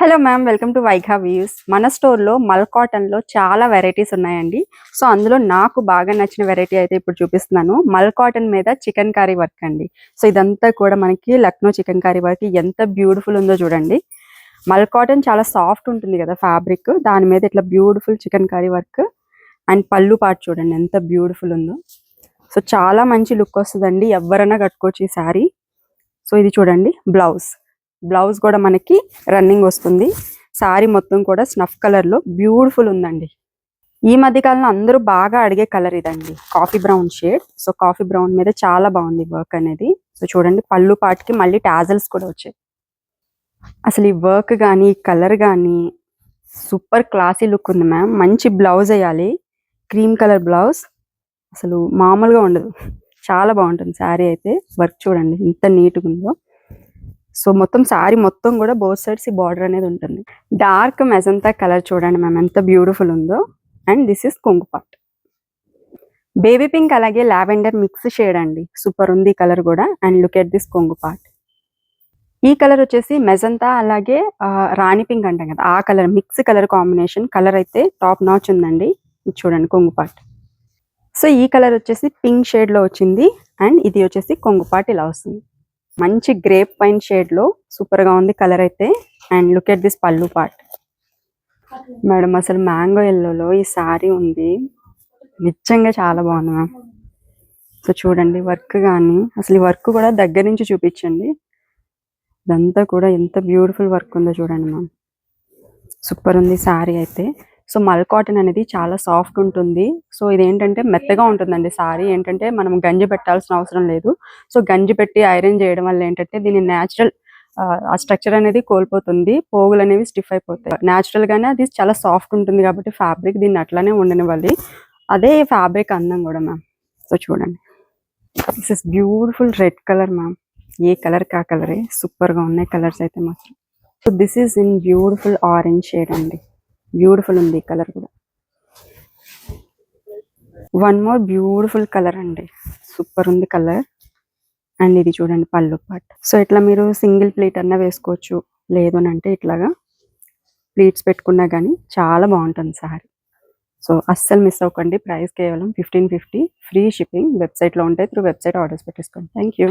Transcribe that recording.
Hello ma'am, welcome to వైఘా views. మన స్టోర్లో మల్ కాటన్లో చాలా వెరైటీస్ ఉన్నాయండి. సో అందులో నాకు బాగా నచ్చిన వెరైటీ అయితే ఇప్పుడు చూపిస్తున్నాను. మల్ కాటన్ మీద చికెన్ కర్రీ వర్క్ అండి. సో ఇదంతా కూడా మనకి లక్నో చికెన్ కర్రీ వర్క్ ఎంత బ్యూటిఫుల్ ఉందో చూడండి. మల్ కాటన్ చాలా సాఫ్ట్ ఉంటుంది కదా ఫ్యాబ్రిక్, దాని మీద ఇట్లా beautiful chicken curry work and పళ్ళు పాటు చూడండి ఎంత బ్యూటిఫుల్ ఉందో. సో చాలా మంచి లుక్ వస్తుందండి, ఎవరైనా కట్టుకోవచ్చు ఈ శారీ. సో ఇది చూడండి బ్లౌజ్ కూడా మనకి రన్నింగ్ వస్తుంది. సారీ మొత్తం కూడా స్నఫ్ కలర్ లో బ్యూటిఫుల్ ఉందండి. ఈ మధ్య కాలంలో అందరూ బాగా అడిగే కలర్ ఇదండి, coffee brown shade. So coffee brown మీద చాలా బాగుంది వర్క్ అనేది. సో చూడండి పళ్ళు పాటికి మళ్ళీ టాజల్స్ కూడా వచ్చాయి. అసలు ఈ వర్క్ కానీ కలర్ కానీ సూపర్ క్లాసీ లుక్ ఉంది మ్యామ్. మంచి బ్లౌజ్ వేయాలి, క్రీమ్ కలర్ బ్లౌజ్, అసలు మామూలుగా ఉండదు, చాలా బాగుంటుంది శారీ అయితే. వర్క్ చూడండి ఎంత నీట్గా ఉందో. సో మొత్తం శారీ మొత్తం కూడా బోత్ సైడ్స్ ఈ బార్డర్ అనేది ఉంటుంది. డార్క్ మెజంతా కలర్ చూడండి మ్యామ్ ఎంత బ్యూటిఫుల్ ఉందో. అండ్ దిస్ ఇస్ కొంగు పార్ట్, బేబీ పింక్ అలాగే లావెండర్ మిక్స్ షేడ్ అండి, సూపర్ ఉంది కలర్ కూడా. అండ్ లుక్ ఎట్ దిస్ కొంగు పార్ట్. ఈ కలర్ వచ్చేసి మెజంతా అలాగే రాణి పింక్ అంటాం కదా, ఆ colour mix colour combination. Colour అయితే టాప్ నాచ్ ఉందండి. ఇది చూడండి కొంగు పార్ట్. సో ఈ కలర్ వచ్చేసి పింక్ షేడ్ లో వచ్చింది. అండ్ ఇది వచ్చేసి కొంగు పార్ట్ ఇలా వస్తుంది, మంచి గ్రేప్ పైన్ షేడ్ లో సూపర్ గా ఉంది కలర్ అయితే. అండ్ లుక్ ఎట్ దిస్ పళ్ళు పార్ట్. మేడం అసలు మ్యాంగో ఎల్లోలో ఈ సారీ ఉంది, నిజంగా చాలా బాగుంది మ్యామ్. సో చూడండి వర్క్ కానీ, అసలు ఈ వర్క్ కూడా దగ్గర నుంచి చూపించండి. ఇదంతా కూడా ఎంత బ్యూటిఫుల్ వర్క్ ఉందో చూడండి మ్యామ్, సూపర్ ఉంది సారీ అయితే. సో మల్ కాటన్ అనేది చాలా సాఫ్ట్ ఉంటుంది. సో ఇదేంటంటే మెత్తగా ఉంటుందండి సారీ. ఏంటంటే మనం గంజి పెట్టాల్సిన అవసరం లేదు. సో గంజి పెట్టి ఐరన్ చేయడం వల్ల ఏంటంటే దీని న్యాచురల్ ఆ స్ట్రక్చర్ అనేది కోల్పోతుంది, పోగులు అనేవి స్టిఫ్ అయిపోతాయి. న్యాచురల్ గానే అది చాలా సాఫ్ట్ ఉంటుంది కాబట్టి ఫ్యాబ్రిక్ దీన్ని అట్లానే ఉండనివ్వాలి, అదే ఫ్యాబ్రిక్ అందం కూడా మ్యామ్. సో చూడండి this is beautiful red colour ma'am, A colour కా కలరే, సూపర్ గా ఉన్నాయి కలర్స్ అయితే మాత్రం. So this is in beautiful orange shade అండి, బ్యూటిఫుల్ ఉంది ఈ కలర్ కూడా. వన్ మోర్ బ్యూటిఫుల్ కలర్ అండి, సూపర్ ఉంది కలర్. అండ్ ఇది చూడండి పళ్ళు పార్ట్. సో ఇట్లా మీరు సింగిల్ ప్లీట్ అన్నా వేసుకోవచ్చు, లేదు అని అంటే ఇట్లాగా ప్లీట్స్ పెట్టుకున్నా కానీ చాలా బాగుంటుంది సారీ. సో అస్సలు మిస్ అవ్వకండి. ప్రైస్ కేవలం 1550, ఫ్రీ షిప్పింగ్. వెబ్సైట్లో ఉంటాయి, త్రూ వెబ్సైట్ ఆర్డర్స్ పెట్టేసుకోండి. Thank you.